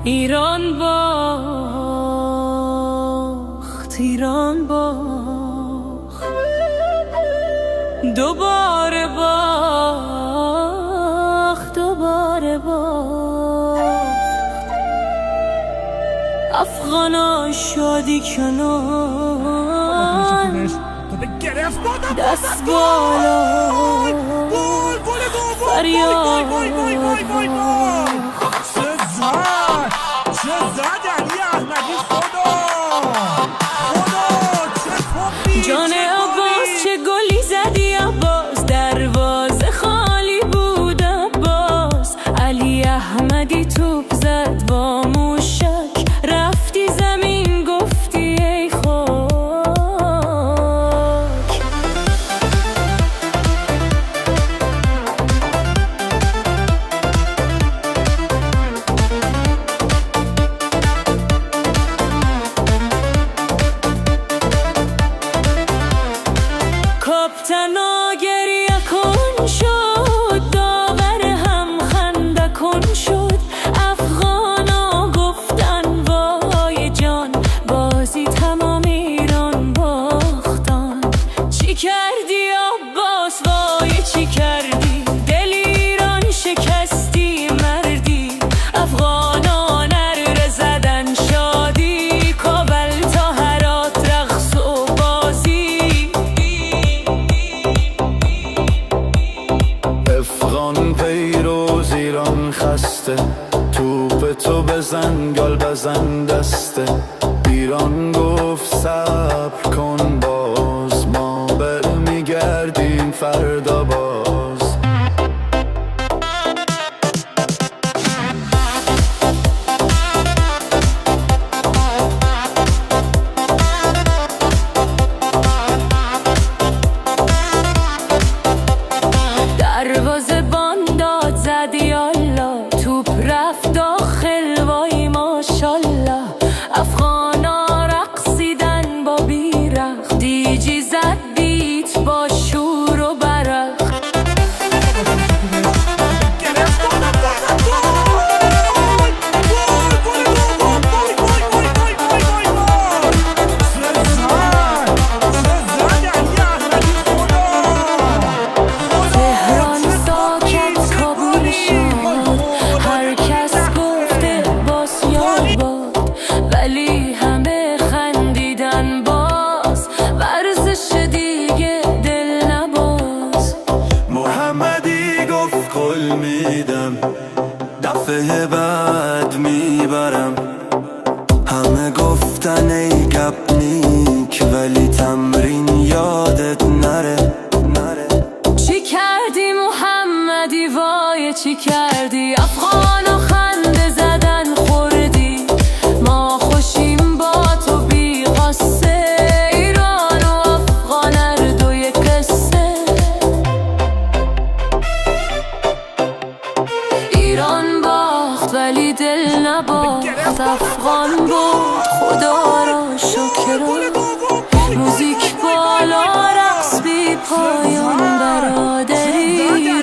ایران باخت، ایران باخت، دوباره باخت، دوباره باخت. افغانا شادی کنان، دست بالا فریاد جان عباس چه گلی زدی عباس، دروازه خالی بود عباس. علی احمدی توپ زد با موشک، رفتی زمین گفتی ای خاک. کاپتنا گریه کن شد، داور هم خنده کن شد. افغانا گفتن وای جان، بازی تمام ایران باختن. چی کردی عباس وای چی کردی، دل ایران شکستی مردی. افغانا نره زدن شادی، کابل تا هرات رقص و بازی. افغان پیروز ایران خسته، توپ تو بزن گل بزن دسته. ایران گفت صبر کن باز، ما برمیگردیم فردا باز. دروازه بانداد زدی الله، توپ رفت داخل وای ماشالله. افغانا رقصیدن با بیرق، دیجی زد بیت با شور و برق. ولی همه خندیدن باز، ورزش دیگه دل نباز. محمدی گفت قول میدم، دفعه بعد میبرم. همه گفتن ای گپنیک، ولی تمرین یادت نره. چی کردی محمدی وای چی کردی، افغانا خنده زدن خوردی. ما خوشیم با تو بی قصه، ایران و افغان هر دوی قصه. ایران باخت ولی دل نباخت، افغان بود خدا را شکر. موزیک بالا رقص بی پایان برادری.